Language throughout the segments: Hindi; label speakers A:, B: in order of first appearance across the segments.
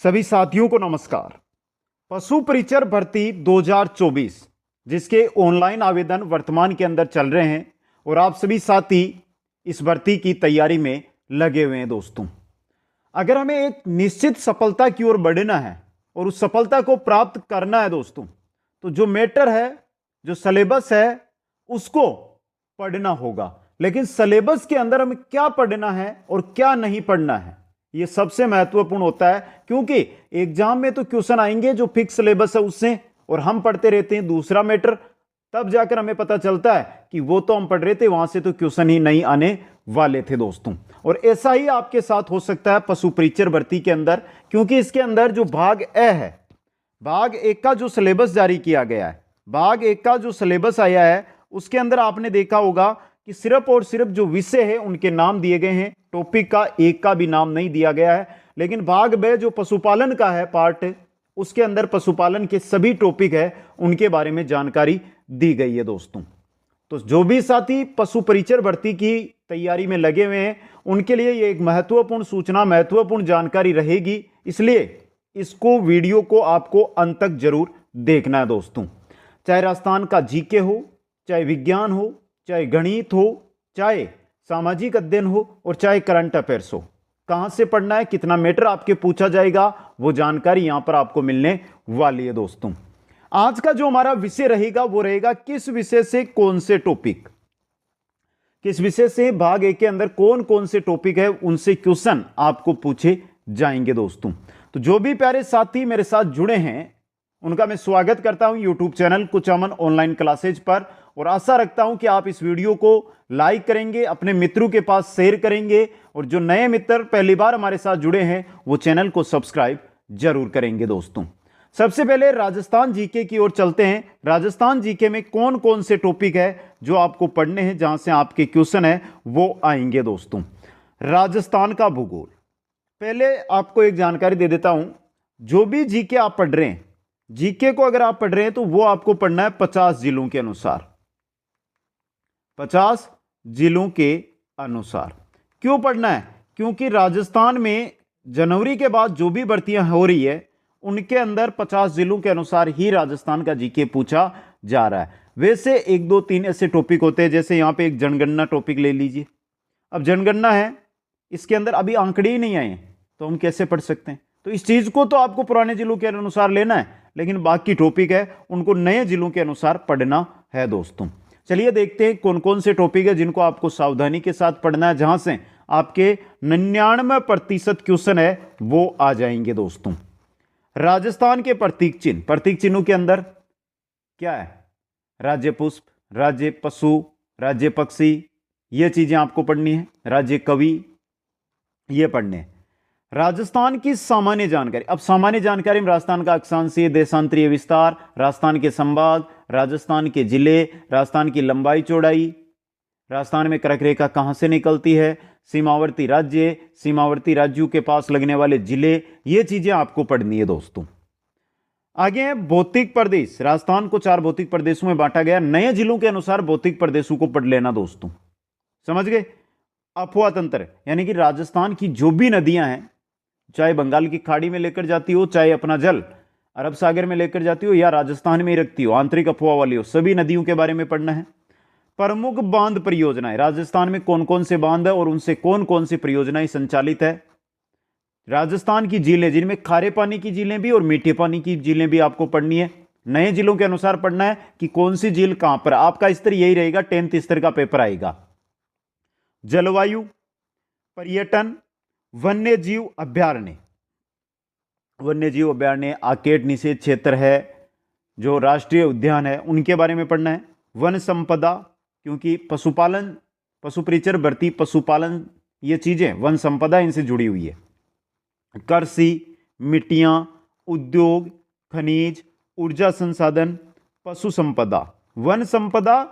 A: सभी साथियों को नमस्कार। पशु परिचर भर्ती 2024 जिसके ऑनलाइन आवेदन वर्तमान के अंदर चल रहे हैं और आप सभी साथी इस भर्ती की तैयारी में लगे हुए हैं। दोस्तों, अगर हमें एक निश्चित सफलता की ओर बढ़ना है और उस सफलता को प्राप्त करना है दोस्तों, तो जो मैटर है, जो सिलेबस है, उसको पढ़ना होगा। लेकिन सिलेबस के अंदर हमें क्या पढ़ना है और क्या नहीं पढ़ना है, यह सबसे महत्वपूर्ण होता है। क्योंकि एग्जाम में तो क्वेश्चन आएंगे जो फिक्स सिलेबस है उससे, और हम पढ़ते रहते हैं दूसरा मैटर। तब जाकर हमें पता चलता है कि वो तो हम पढ़ रहे थे, वहां से तो क्वेश्चन ही नहीं आने वाले थे दोस्तों। और ऐसा ही आपके साथ हो सकता है पशु परिचर भर्ती के अंदर, क्योंकि इसके अंदर जो भाग ए है, भाग एक का जो सिलेबस जारी किया गया है, भाग एक का जो सिलेबस आया है, उसके अंदर आपने देखा होगा कि सिर्फ और सिर्फ जो विषय है उनके नाम दिए गए हैं। टॉपिक का एक का भी नाम नहीं दिया गया है। लेकिन भाग बे जो पशुपालन का है पार्ट, उसके अंदर पशुपालन के सभी टॉपिक है, उनके बारे में जानकारी दी गई है दोस्तों। तो जो भी साथी पशु परिचर भर्ती की तैयारी में लगे हुए हैं, उनके लिए ये एक महत्वपूर्ण सूचना, महत्वपूर्ण जानकारी रहेगी। इसलिए इसको, वीडियो को आपको अंत तक जरूर देखना है दोस्तों। चाहे राजस्थान का जीके हो, चाहे विज्ञान हो, चाहे गणित हो, चाहे सामाजिक अध्ययन हो, और चाहे करंट अफेयर्स हो, कहां से पढ़ना है, कितना मैटर आपके पूछा जाएगा, वो जानकारी यहां पर आपको मिलने वाली है दोस्तों। आज का जो हमारा विषय रहेगा वो रहेगा किस विषय से कौन से टॉपिक, किस विषय से भाग एक के अंदर कौन कौन से टॉपिक है, उनसे क्वेश्चन आपको पूछे जाएंगे दोस्तों। तो जो भी प्यारे साथी मेरे साथ जुड़े हैं उनका मैं स्वागत करता हूं यूट्यूब चैनल कुछ अमन ऑनलाइन क्लासेज पर, और आशा रखता हूं कि आप इस वीडियो को लाइक करेंगे, अपने मित्रों के पास शेयर करेंगे, और जो नए मित्र पहली बार हमारे साथ जुड़े हैं वो चैनल को सब्सक्राइब जरूर करेंगे दोस्तों। सबसे पहले राजस्थान जीके की ओर चलते हैं। राजस्थान जीके में कौन कौन से टॉपिक है जो आपको पढ़ने हैं, जहां से आपके क्वेश्चन है वो आएंगे दोस्तों। राजस्थान का भूगोल, पहले आपको एक जानकारी दे देता हूं। जो भी जीके आप पढ़ रहे हैं, जीके को अगर आप पढ़ रहे हैं तो वो आपको पढ़ना है 50 जिलों के अनुसार, 50 जिलों के अनुसार। क्यों पढ़ना है? क्योंकि राजस्थान में जनवरी के बाद जो भी भर्तियां हो रही है उनके अंदर 50 जिलों के अनुसार ही राजस्थान का जीके पूछा जा रहा है। वैसे 1 2 3 ऐसे टॉपिक होते हैं, जैसे यहां पे एक जनगणना टॉपिक ले लीजिए। अब जनगणना है, इसके अंदर अभी आंकड़े ही नहीं आए हैं, तो हम कैसे पढ़ सकते हैं? तो इस चीज को तो आपको पुराने जिलों के अनुसार लेना है, लेकिन बाकी टॉपिक है उनको नए जिलों के अनुसार पढ़ना है दोस्तों। चलिए देखते हैं कौन कौन से टॉपिक है जिनको आपको सावधानी के साथ पढ़ना है, जहां से आपके 99% क्वेश्चन है वो आ जाएंगे दोस्तों। राजस्थान के प्रतीक चिन्ह, प्रतीक चिन्हों के अंदर क्या है? राज्य पुष्प, राज्य पशु, राज्य पक्षी, ये चीजें आपको पढ़नी है। राज्य कवि, ये पढ़ने हैं। राजस्थान की सामान्य जानकारी, अब सामान्य जानकारी में राजस्थान का अक्षांशीय देशांतरीय विस्तार, राजस्थान के संभाग, राजस्थान के जिले, राजस्थान की लंबाई चौड़ाई, राजस्थान में कर्क रेखा कहां से निकलती है, सीमावर्ती राज्य, सीमावर्ती राज्यों के पास लगने वाले जिले, ये चीजें आपको पढ़नी है दोस्तों। आगे है भौतिक प्रदेश। राजस्थान को 4 भौतिक प्रदेशों में बांटा गया, नए जिलों के अनुसार भौतिक प्रदेशों को पढ़ लेना दोस्तों। समझ गए? अफवाह तंत्र, यानी कि राजस्थान की जो भी नदियां हैं, चाहे बंगाल की खाड़ी में लेकर जाती हो, चाहे अपना जल अरब सागर में लेकर जाती हो, या राजस्थान में ही रखती हो, आंतरिक अफवाह वाली हो, सभी नदियों के बारे में पढ़ना है। प्रमुख बांध परियोजनाएं, राजस्थान में कौन कौन से बांध है और उनसे कौन कौन सी परियोजनाएं संचालित है। राजस्थान की झीलें, जिनमें खारे पानी की झीलें भी और मीठे पानी की झीलें भी आपको पढ़नी है। नए जिलों के अनुसार पढ़ना है कि कौन सी झील कहां पर। आपका स्तर यही रहेगा, 10th स्तर का पेपर आएगा। जलवायु, पर्यटन, वन्य जीव अभ्यारण्य, वन्य जीव अभ्यारण्य, आकेट निषेध क्षेत्र है, जो राष्ट्रीय उद्यान है, उनके बारे में पढ़ना है। वन संपदा, क्योंकि पशुपालन, पशु परिचर भर्ती, पशुपालन, ये चीजें वन संपदा इनसे जुड़ी हुई है। कृषि, मिट्टियां, उद्योग, खनिज, ऊर्जा संसाधन, पशु संपदा। वन संपदा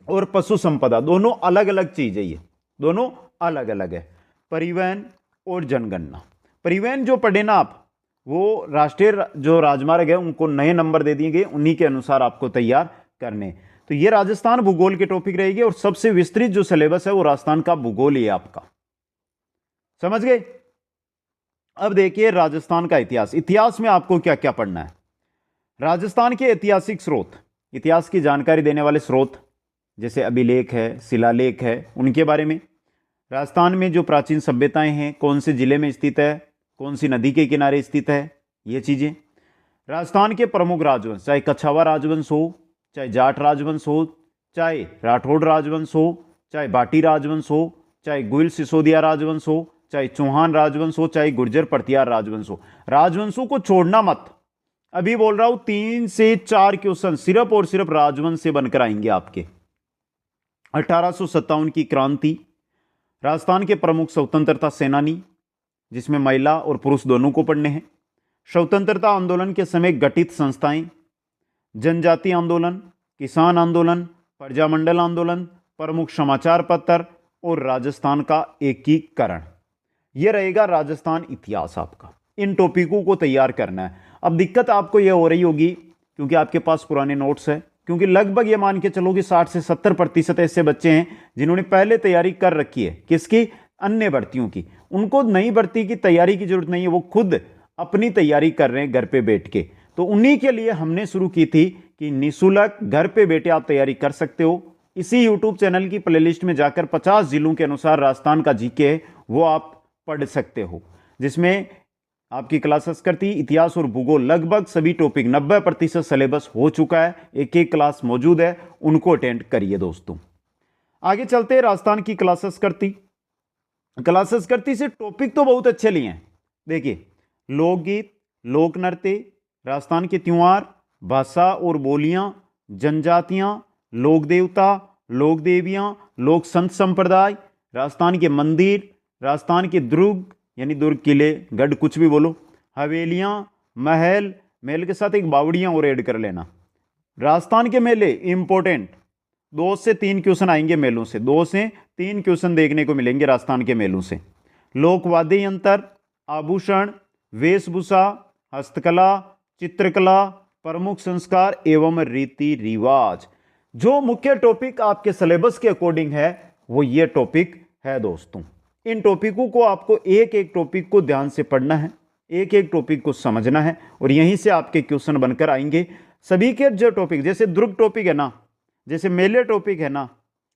A: और पशु संपदा दोनों अलग अलग चीज है, ये दोनों अलग अलग है। परिवहन और जनगणना, परिवहन जो पढ़े ना आप, वो राष्ट्रीय जो राजमार्ग है उनको नए नंबर दे दिए गए, उन्हीं के अनुसार आपको तैयार करने। तो ये राजस्थान भूगोल के टॉपिक रहेगी, और सबसे विस्तृत जो सिलेबस है वो राजस्थान का भूगोल ही है आपका। समझ गए? अब देखिए राजस्थान का इतिहास। इतिहास में आपको क्या क्या पढ़ना है। राजस्थान के ऐतिहासिक स्रोत, इतिहास की जानकारी देने वाले स्रोत जैसे अभिलेख है, शिलालेख है, उनके बारे में। राजस्थान में जो प्राचीन सभ्यताएं हैं, कौन से जिले में स्थित है, कौन सी नदी के किनारे स्थित है, ये चीजें। राजस्थान के प्रमुख राजवंश, चाहे कछावा राजवंश हो, चाहे जाट राजवंश हो, चाहे राठौड़ राजवंश हो, चाहे बाटी राजवंश हो, चाहे गुइल सिसोदिया राजवंश हो, चाहे चौहान राजवंश हो, चाहे गुर्जर परतियार राजवंश हो, राजवंशों को छोड़ना मत। अभी बोल रहा हूं 3 से 4 क्वेश्चन सिर्फ और सिर्फ राजवंश से बनकर आएंगे आपके। 1857 की क्रांति, राजस्थान के प्रमुख स्वतंत्रता सेनानी, जिसमें महिला और पुरुष दोनों को पढ़ने हैं। स्वतंत्रता आंदोलन के समय गठित संस्थाएं, जनजाति आंदोलन, किसान आंदोलन, प्रजामंडल आंदोलन, प्रमुख समाचार पत्र और राजस्थान का एकीकरण। यह रहेगा राजस्थान इतिहास आपका। इन टॉपिकों को तैयार करना है। अब दिक्कत आपको यह हो रही होगी क्योंकि आपके पास पुराने नोट्स है, क्योंकि लगभग ये मान के चलो कि 60 से 70% ऐसे बच्चे हैं जिन्होंने पहले तैयारी कर रखी है। किसकी? अन्य भर्तियों की। उनको नई भर्ती की तैयारी की जरूरत नहीं है, वो खुद अपनी तैयारी कर रहे हैं घर पे बैठ के। तो उन्हीं के लिए हमने शुरू की थी कि निःशुल्क घर पे बैठे आप तैयारी कर सकते हो। इसी यूट्यूब चैनल की प्लेलिस्ट में जाकर 50 जिलों के अनुसार राजस्थान का जीके है वो आप पढ़ सकते हो, जिसमें आपकी क्लास संस्कृति, इतिहास और भूगोल लगभग सभी टॉपिक 90% सिलेबस हो चुका है। एक एक क्लास मौजूद है, उनको अटेंड करिए दोस्तों। आगे चलते हैं राजस्थान की क्लास संस्कृति। क्लास संस्कृति से टॉपिक तो बहुत अच्छे लिए हैं। देखिए, लोकगीत, लोक नृत्य, राजस्थान के त्योहार, भाषा और बोलियां, जनजातियां, लोक देवता, लोक देवियां, लोक संत संप्रदाय, राजस्थान के मंदिर, राजस्थान के दुर्ग यानी दुर्ग, किले, गढ़, कुछ भी बोलो, हवेलियां, महल, महल के साथ एक बावड़ियां और ऐड कर लेना। राजस्थान के मेले इंपॉर्टेंट, 2 से 3 क्वेश्चन आएंगे मेलों से, 2 से 3 क्वेश्चन देखने को मिलेंगे राजस्थान के मेलों से। लोक वाद्य यंत्र, आभूषण, वेशभूषा, हस्तकला, चित्रकला, प्रमुख संस्कार एवं रीति रिवाज। जो मुख्य टॉपिक आपके सिलेबस के अकॉर्डिंग है वो ये टॉपिक है दोस्तों। इन टॉपिकों को आपको एक एक टॉपिक को ध्यान से पढ़ना है, एक एक टॉपिक को समझना है और यहीं से आपके क्वेश्चन बनकर आएंगे। सभी के जो टॉपिक, जैसे दुर्ग टॉपिक है ना, जैसे मेले टॉपिक है ना,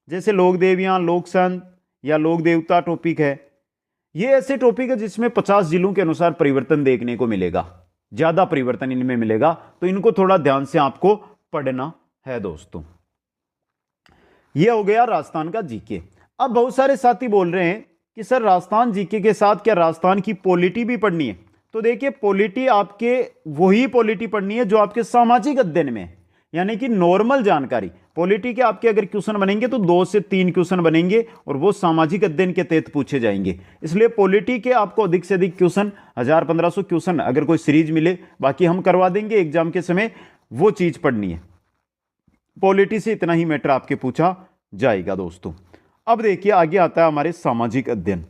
A: जैसे लोक देवियां, लोक संत या लोक देवता टॉपिक है, ये ऐसे टॉपिक है जिसमें 50 जिलों के अनुसार परिवर्तन देखने को मिलेगा, ज्यादा परिवर्तन इनमें मिलेगा। तो इनको थोड़ा ध्यान से आपको पढ़ना है दोस्तों। यह हो गया राजस्थान का जीके। अब बहुत सारे साथी बोल रहे हैं कि सर राजस्थान जीके के साथ क्या राजस्थान की पॉलिटी भी पढ़नी है? तो देखिए, पॉलिटी आपके वही पॉलिटी पढ़नी है जो आपके सामाजिक अध्ययन में है, यानी कि नॉर्मल जानकारी। पॉलिटी के आपके अगर क्वेश्चन बनेंगे तो 2 से 3 क्वेश्चन बनेंगे और वो सामाजिक अध्ययन के तहत पूछे जाएंगे। इसलिए पॉलिटी के आपको अधिक से अधिक क्वेश्चन, 1000-1500 क्वेश्चन अगर कोई सीरीज मिले, बाकी हम करवा देंगे एग्जाम के समय, वो चीज पढ़नी है। पॉलिटी से इतना ही मैटर आपके पूछा जाएगा दोस्तों। अब देखिए आगे आता है हमारे सामाजिक अध्ययन।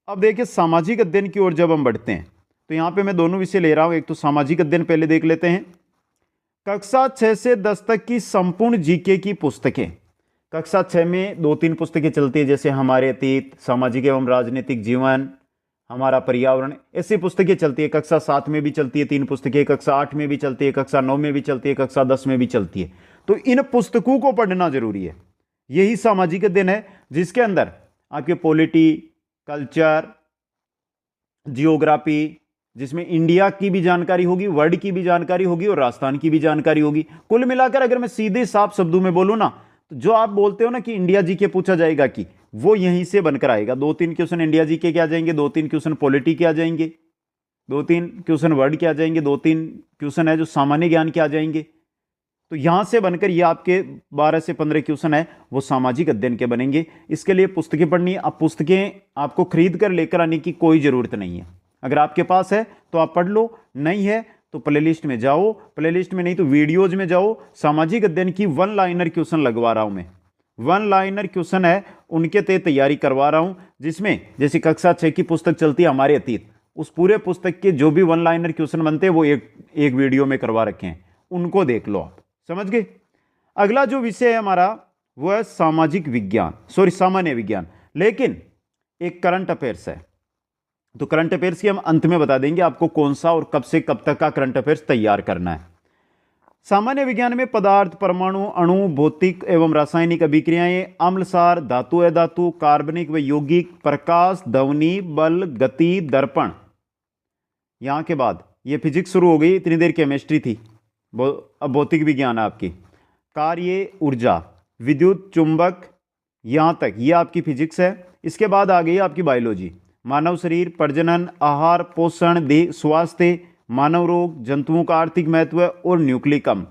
A: अब देखिए सामाजिक अध्ययन की ओर जब हम बढ़ते हैं तो यहां पे मैं दोनों विषय ले रहा हूं। एक तो सामाजिक अध्ययन पहले देख लेते हैं। कक्षा 6 से 10 तक की संपूर्ण जीके की पुस्तकें। कक्षा 6 में 2-3 पुस्तकें चलती है, जैसे हमारे अतीत, सामाजिक एवं राजनीतिक जीवन, हमारा पर्यावरण, ऐसी पुस्तकें चलती है। कक्षा 7 में भी चलती है 3 पुस्तकें, कक्षा 8 में भी चलती है, कक्षा 9 में भी चलती है, कक्षा 10 में भी चलती है। तो इन पुस्तकों को पढ़ना जरूरी है। यही सामाजिक अध्ययन है जिसके अंदर आपके पॉलिटी, कल्चर, जियोग्राफी, जिसमें इंडिया की भी जानकारी होगी, वर्ल्ड की भी जानकारी होगी और राजस्थान की भी जानकारी होगी। कुल मिलाकर अगर मैं सीधे साफ शब्दों में बोलूं ना, तो जो आप बोलते हो ना कि इंडिया जी के पूछा जाएगा, कि वो यहीं से बनकर आएगा। 2-3 क्वेश्चन इंडिया जी के आ जाएंगे, 2-3 क्वेश्चन पॉलिटी के आ जाएंगे, 2-3 क्वेश्चन वर्ल्ड के आ जाएंगे, 2-3 क्वेश्चन है जो सामान्य ज्ञान के आ जाएंगे। तो यहां से बनकर ये आपके 12 से 15 क्वेश्चन है वो सामाजिक अध्ययन के बनेंगे। इसके लिए पुस्तकें पढ़नी है। अब पुस्तकें आपको खरीद कर लेकर आने की कोई जरूरत नहीं है। अगर आपके पास है तो आप पढ़ लो, नहीं है तो प्लेलिस्ट में जाओ, प्लेलिस्ट में नहीं तो वीडियोज में जाओ। सामाजिक अध्ययन की 1 लाइनर क्वेश्चन लगवा रहा हूं मैं, 1 लाइनर क्वेश्चन है, उनके तहत तैयारी करवा रहा हूं। जिसमें जैसे कक्षा 6 की पुस्तक चलती है हमारे अतीत, उस पूरे पुस्तक के जो भी 1 लाइनर क्वेश्चन बनते हैं वो एक वीडियो में करवा रखे हैं, उनको देख लो आप। समझ गए? अगला जो विषय है हमारा वो है सामाजिक विज्ञान, सामान्य विज्ञान, लेकिन एक करंट अफेयर्स है। तो करंट अफेयर्स की हम अंत में बता देंगे आपको कौन सा और कब से कब तक का करंट अफेयर्स तैयार करना है। सामान्य विज्ञान में पदार्थ, परमाणु, अणु, भौतिक एवं रासायनिक अभिक्रियाएं, अम्लसार, धातु अधातु, कार्बनिक व यौगिक, प्रकाश, ध्वनि, बल, गति, दर्पण। यहां के बाद ये फिजिक्स शुरू हो गई, इतनी देर केमिस्ट्री थी, अब भौतिक विज्ञान है आपकी। कार्य, ऊर्जा, विद्युत, चुंबक, यहां तक ये आपकी फिजिक्स है। इसके बाद आ गई आपकी बायोलॉजी, मानव शरीर, प्रजनन, आहार, पोषण, देह, स्वास्थ्य, मानव रोग, जंतुओं का आर्थिक महत्व और न्यूक्लिक अम्ल।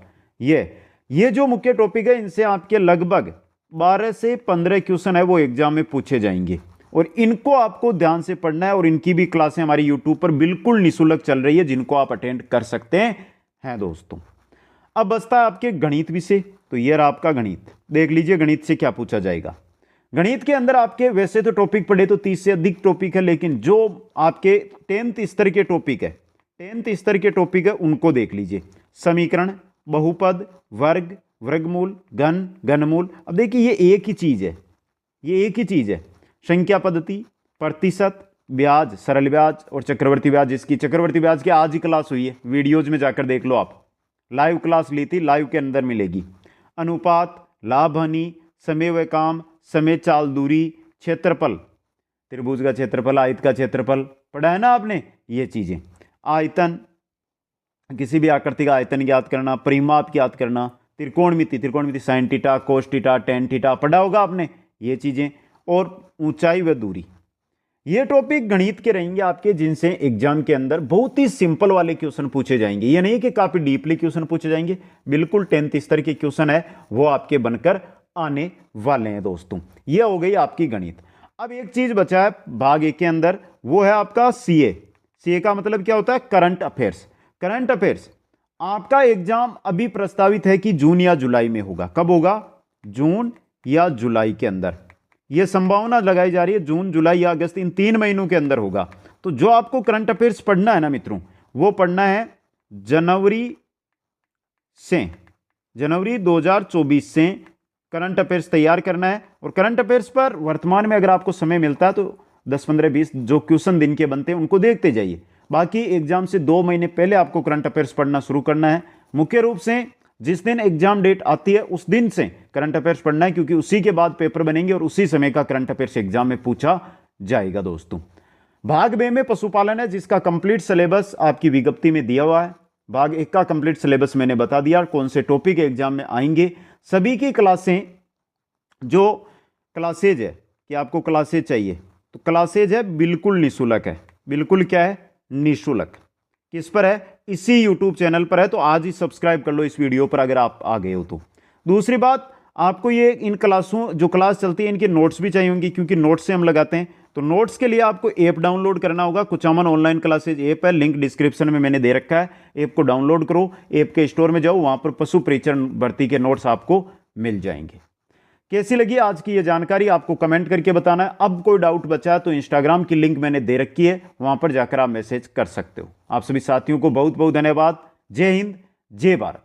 A: ये जो मुख्य टॉपिक है, इनसे आपके लगभग 12 से 15 क्वेश्चन है वो एग्जाम में पूछे जाएंगे और इनको आपको ध्यान से पढ़ना है। और इनकी भी क्लासें हमारी यूट्यूब पर बिल्कुल निःशुल्क चल रही है, जिनको आप अटेंड कर सकते हैं दोस्तों। अब बचता है आपके गणित विषय, तो ये रहा आपका गणित। देख लीजिए गणित से क्या पूछा जाएगा। गणित के अंदर आपके वैसे तो टॉपिक पढ़े तो 30 से अधिक टॉपिक है, लेकिन जो आपके 10th स्तर के टॉपिक है, 10th स्तर के टॉपिक है, उनको देख लीजिए। समीकरण, बहुपद, वर्ग, वर्गमूल, घन, घनमूल। अब देखिए ये एक ही चीज है, ये एक ही चीज है। संख्या पद्धति, प्रतिशत, ब्याज, सरल ब्याज और चक्रवर्ती ब्याज। इसकी चक्रवर्ती ब्याज की आज ही क्लास हुई है, वीडियोज में जाकर देख लो आप, लाइव क्लास ली थी, लाइव के अंदर मिलेगी। अनुपात, लाभ हानि, समय व काम, समय चाल दूरी, क्षेत्रफल, त्रिभुज का क्षेत्रफल, आयत का क्षेत्रफल पढ़ा है ना आपने, ये चीजें। आयतन, किसी भी आकृति का आयतन ज्ञात करना, परिमाप ज्ञात करना, त्रिकोणमिति sine theta, cos theta, tan theta पढ़ा होगा आपने, ये चीजें। और ऊंचाई व दूरी, ये टॉपिक गणित के रहेंगे आपके, जिनसे एग्जाम के अंदर बहुत ही सिंपल वाले क्वेश्चन पूछे जाएंगे। ये नहीं कि काफी डीपली क्वेश्चन पूछे जाएंगे, बिल्कुल 10th स्तर के क्वेश्चन है वो आपके बनकर आने वाले हैं दोस्तों। ये हो गई आपकी गणित। अब एक चीज बचा है भाग 1 के अंदर, वो है आपका सीए। सीए का मतलब क्या होता है? Current affairs. करंट अफेयर्स आपका एग्जाम अभी प्रस्तावित है कि जून या जुलाई में होगा। कब होगा? जून या जुलाई के अंदर। यह संभावना लगाई जा रही है जून, जुलाई या अगस्त, इन 3 महीनों के अंदर होगा। तो जो आपको करंट अफेयर्स पढ़ना है ना मित्रों, वो पढ़ना है जनवरी 2024 से करंट अफेयर्स तैयार करना है। और करंट अफेयर्स पर वर्तमान में अगर आपको समय मिलता है तो 10, 15, 20 जो क्वेश्चन दिन के बनते हैं उनको देखते जाइए। बाकी एग्जाम से 2 महीने पहले आपको करंट अफेयर्स पढ़ना शुरू करना है। मुख्य रूप से जिस दिन एग्जाम डेट आती है उस दिन से करंट अफेयर्स पढ़ना है, क्योंकि उसी के बाद पेपर बनेंगे और उसी समय का करंट अफेयर्स एग्जाम में पूछा जाएगा दोस्तों। भाग बे में पशुपालन है, जिसका कंप्लीट सिलेबस आपकी विज्ञप्ति में दिया हुआ है। भाग 1 का कंप्लीट सिलेबस मैंने बता दिया, कौन से टॉपिक एग्जाम में आएंगे। सभी की क्लासें, जो क्लासेज है कि आपको क्लासेज चाहिए तो क्लासेज है बिल्कुल निःशुल्क है। बिल्कुल क्या है? निःशुल्क। किस पर है? इसी YouTube चैनल पर है। तो आज ही सब्सक्राइब कर लो इस वीडियो पर अगर आप आ गए हो तो। दूसरी बात, आपको ये इन क्लासों जो क्लास चलती है इनके नोट्स भी चाहिए होंगे, क्योंकि नोट्स से हम लगाते हैं। तो नोट्स के लिए आपको ऐप डाउनलोड करना होगा। कुचामन ऑनलाइन क्लासेज ऐप है, लिंक डिस्क्रिप्शन में मैंने दे रखा है। ऐप को डाउनलोड करो, ऐप के स्टोर में जाओ, वहां पर पशु परीक्षण भर्ती के नोट्स आपको मिल जाएंगे। कैसी लगी आज की ये जानकारी आपको कमेंट करके बताना है। अब कोई डाउट बचा तो इंस्टाग्राम की लिंक मैंने दे रखी है, वहां पर जाकर आप मैसेज कर सकते हो। आप सभी साथियों को बहुत बहुत धन्यवाद। जय हिंद, जय भारत।